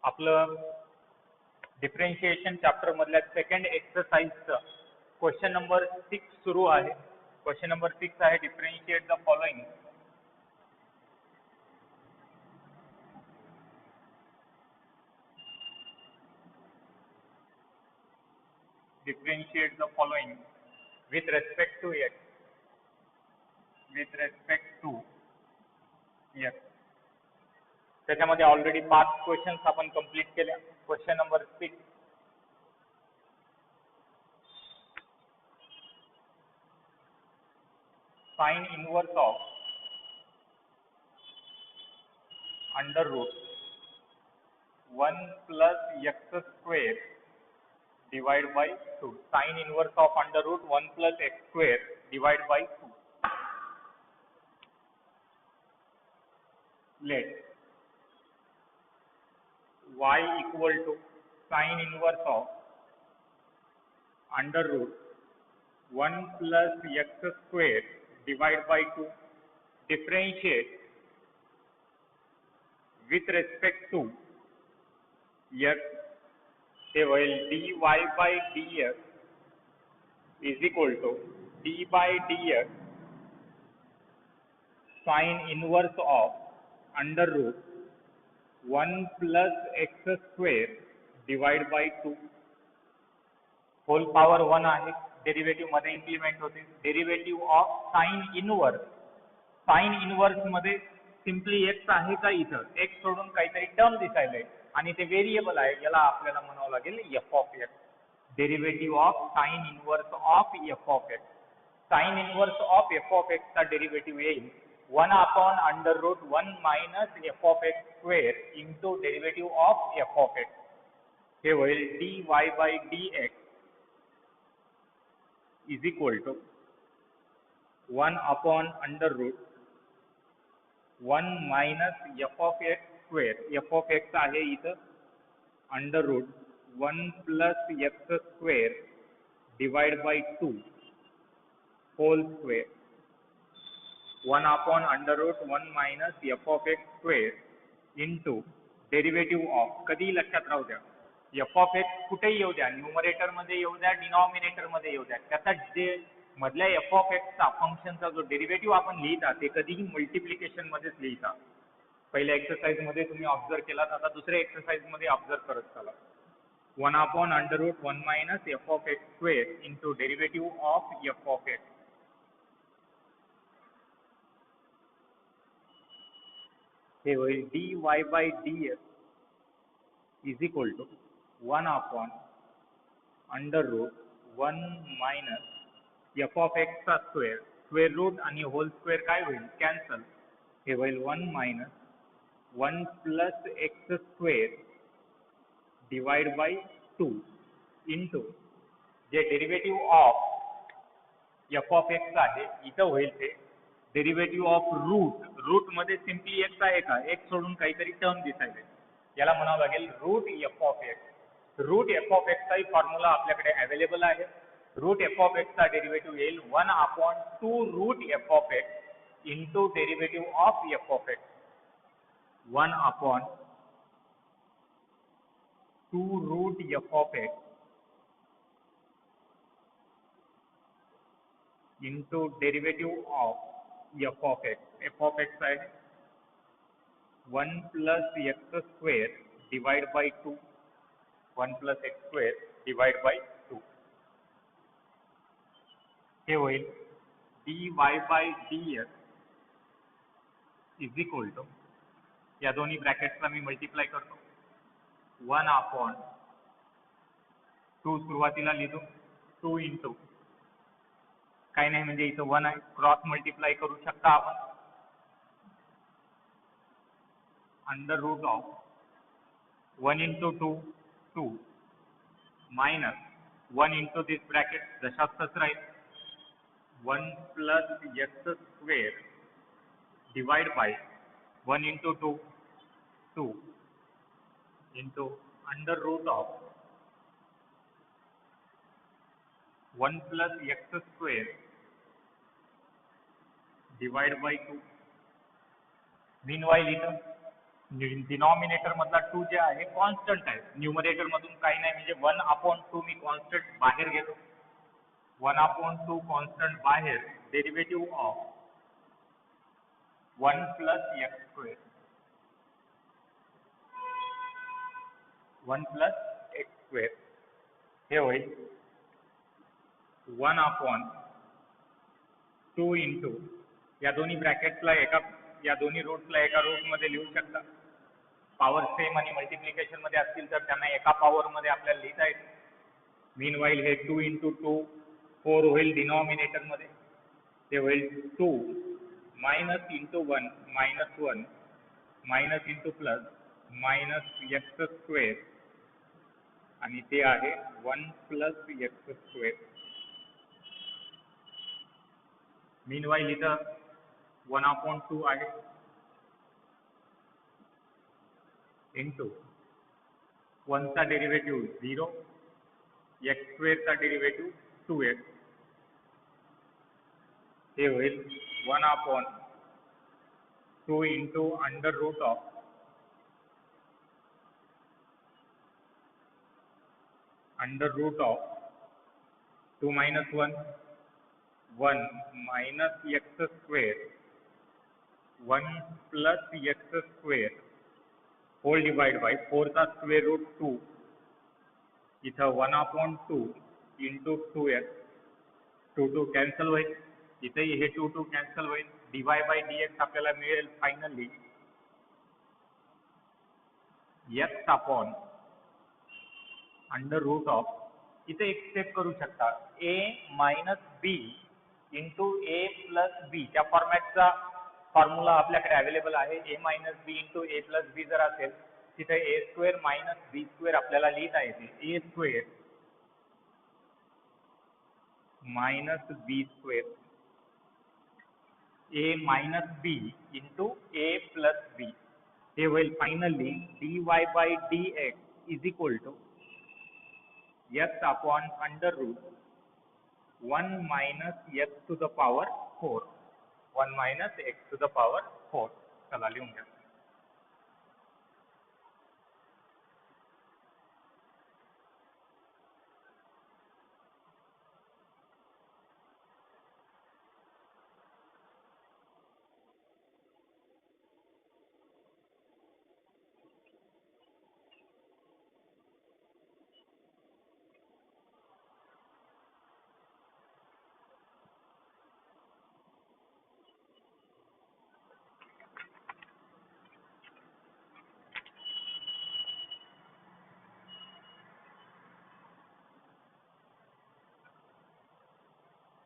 आपलं differentiation chapter मधल्या second एक्सरसाइजचं question number 6 सुरू आहे. क्वेश्चन नंबर 6 आहे differentiate the following. Differentiate the following with respect to x. With respect to x. त्याच्यामध्ये already 5 questions आपण complete केले. Question number 6. Sin inverse of under root 1 plus x square divided by 2. Sin inverse of under root 1 plus x square divided by 2. Let y equal to sin inverse of under root 1 plus x square divided by 2. Differentiate with respect to x. हे होईल dy by dx is equal to d by dx sin inverse of under root 1 plus x square divided by 2. Whole power 1 आहे. Derivative मध्ये implement होते. Derivative of sine inverse मध्ये simply x आहे का इथं x सोडून काहीतरी टर्म दिसायलंय आणि ते व्हेरिएबल आहे. याला आपल्याला म्हणावं लागेल f of x. Derivative of sine inverse of f of x. Sine inverse of f of x चा डेरिव्हेटिव्ह येईल 1 upon under root 1 minus f of x square into derivative of f of x. हे होईल dy by dx is equal to 1 upon under root 1 minus f of x square. f of x आहे इथं under root 1 plus x square divided by 2 whole square. 1 upon under root 1 minus f of x square into derivative of. कधी लक्षात राहू द्या f of x कुठेही येऊ द्या, numerator मध्ये येऊ द्या, डिनॉमिनेटर मध्ये येऊ द्या, त्याचा जे मधल्या f of x चा फंक्शनचा जो डेरिव्हेटिव्ह आपण लिहिता ते कधीही मल्टिप्लिकेशन मध्येच लिहिता. पहिल्या एक्सरसाइज मध्ये तुम्ही ऑब्झर्व केलात, आता दुसऱ्या एक्सरसाइज मध्ये ऑब्झर्व करत चला. 1 upon under root 1 minus f of x square into derivative of f of x. हे होईल dy by dx is equal to 1 upon under root 1 minus f of x चा स्क्वेअर. स्क्वेअर रूट आणि hole square काय होईल cancel. हे होईल 1 minus 1 plus x square divided by 2 into जे derivative of f of x आहे इथं होईल ते डेरिव्हेटिव्ह ऑफ रूट मध्ये सिम्पली x आहे का, x सोडून काहीतरी टर्म दिसायले, याला म्हणावं लागेल root f of x. Root f of x चा फॉर्म्युला आपल्याकडे अवेलेबल आहे. रूट f of x चा डेरिव्हेटिव्ह येईल 1 upon 2 root f of x into derivative of f of x. 1 upon 2 root f of x into derivative of f of x. f of x आहे 1 plus x square divided by 2. 1 plus x square divided by 2. हे होईल dy by dx is equal to, या दोन्ही ब्रॅकेट्सला मी multiply करतो, 1 upon 2 सुरुवातीला लिहितो 2 into काही नाही म्हणजे इथं 1 आहे, क्रॉस मल्टिप्लाय करू शकता आपण. Under root of 1 into 2 2 minus 1 into this bracket जशाच तसं राहील 1 plus x square divided by 1 into 2 2 into under root of 1 plus x square divided by 2. Meanwhile इथं डिनॉमिनेटर मधला 2 जे आहे कॉन्स्टंट आहे, न्यूमरेटर मधून काही नाही, म्हणजे 1/2 मी कॉन्स्टंट बाहेर घेतो, 1/2 कॉन्स्टंट बाहेर, derivative of 1 plus x square, 1 plus x square हे होईल 1/2 इंटू, या दोन्ही ब्रॅकेट्सला या दोन्ही रूट्सला एका रूटमध्ये लिहू शकता. पॉवर सेम आणि मल्टिप्लिकेशन मध्ये असतील तर त्यांना एका पॉवर मध्ये आपल्याला लिहिता येते. मीनवाईल हे 2 इंटू 2 4 होईल डिनॉमिनेटर मध्ये, ते होईल 2 minus into 1 minus 1 minus into plus minus x square आणि ते आहे 1 प्लस एक्स स्क्वेअर. मीनवाईल इथं 1/2 आहे इंटू 1 चा डेरिव्हेटिव्ह 0, एक्स स्क्वेअरचा डेरिव्हेटिव्ह 2x, हे होईल 1/2 into under root of 2 minus 1 1 minus x square 1 plus x square whole divided by 4 चा square root 2, इथं 1/2 into 2x, 2 cancel होईल, इथेही हे 2 cancel होईल, dy by dx आपल्याला मिळेल finally x upon under root of, इथे एक स्टेप करू शकता, a minus B into A plus B, त्या फॉर्मॅटचा फॉर्म्युला आपल्याकडे अवेलेबल आहे. a minus B into A plus B जर असेल तिथे A square minus B square आपल्याला लिहिता येते, A square minus B square, A minus B into A plus B, हे होईल finally dy by dx is equal to x upon under root 1 minus x to the power 4, 1 minus x to the power 4. चला लिहून घ्या.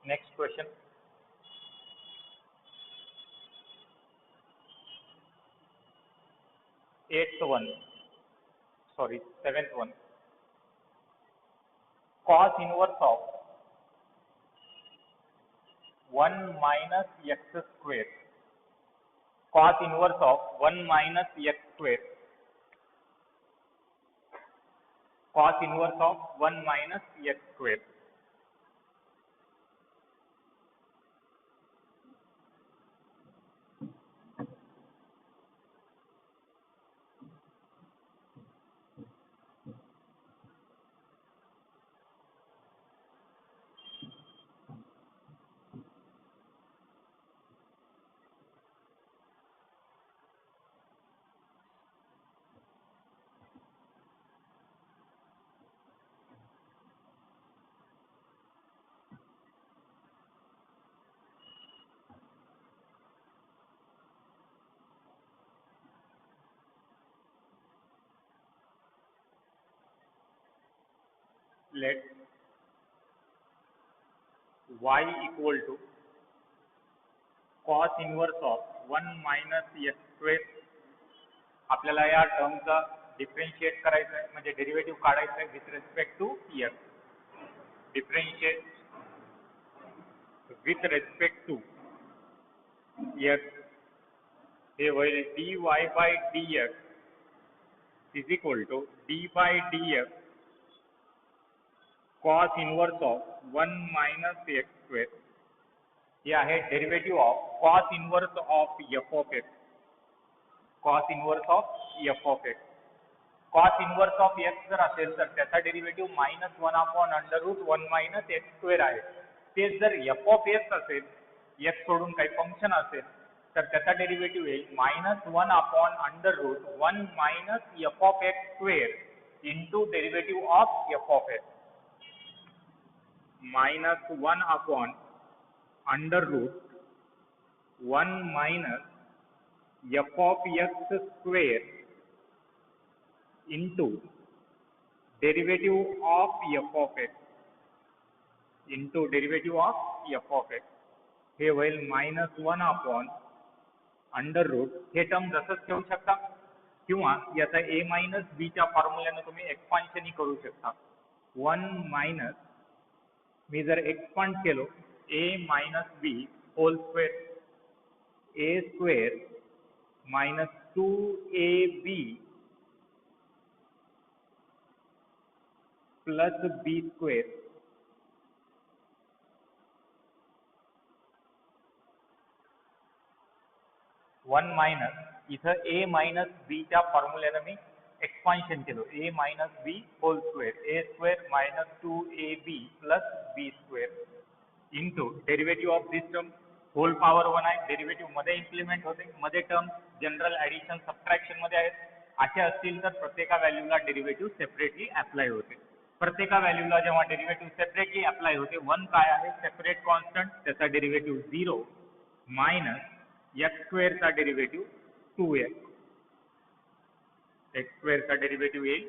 Next question. Seventh one. Cos inverse of 1 minus x square. Cos inverse of 1 minus x square. Cos inverse of 1 minus x square. Let y equal to cos inverse of 1 minus x square. आपल्याला या टर्मचा differentiate करायचं आहे, म्हणजे derivative काढायचं आहे with respect to x. Differentiate with respect to x, हे होईल dy by dx is equal to d by dx cos inverse of 1 minus x square. हे आहे derivative of cos inverse of f of x. Cos inverse of F of x. Cos inverse of x जर असेल तर त्याचा derivative -1/√1 minus x square आहे. तेच जर F of x असेल, एक्स सोडून काही फंक्शन असेल, तर त्याचा डेरिव्हेटिव्ह येईल -1/√1 minus F of x square into derivative of F of x. -1/√1 minus F of x square into derivative of f of x into derivative of f of x. हे होईल -1/√. हे term जसंच ठेवू शकता किंवा याचा a मायनस b च्या फॉर्म्युल्याने तुम्ही एक्सपान्शन करू शकता. 1 मायनस मी जर एक्सपांड केलो a minus b whole square a square minus 2ab plus B square one minus इथं ए मायनस बीच्या फॉर्म्युल्यानं मी एक्सपान्शन केलं A minus B whole square A square minus 2ab plus B square into derivative of this term whole power 1 आहे. Derivative मध्ये implement होते, मध्ये term general addition subtraction मध्ये आहेत. असे असतील तर प्रत्येका व्हॅल्यूला डेरिव्हेटिव्ह सेपरेटली अप्लाय होते. प्रत्येका व्हॅल्यूला जेव्हा डेरिव्हेटिव्ह सेपरेटली अप्लाय होते, 1 काय आहे सेपरेट कॉन्स्टंट, त्याचा डेरिव्हेटिव्ह 0 मायनस एक्स स्क्वेअरचा डेरिव्हेटिव्ह 2x. एक्स स्क्वेअरचा डेरिव्हेटिव्ह येईल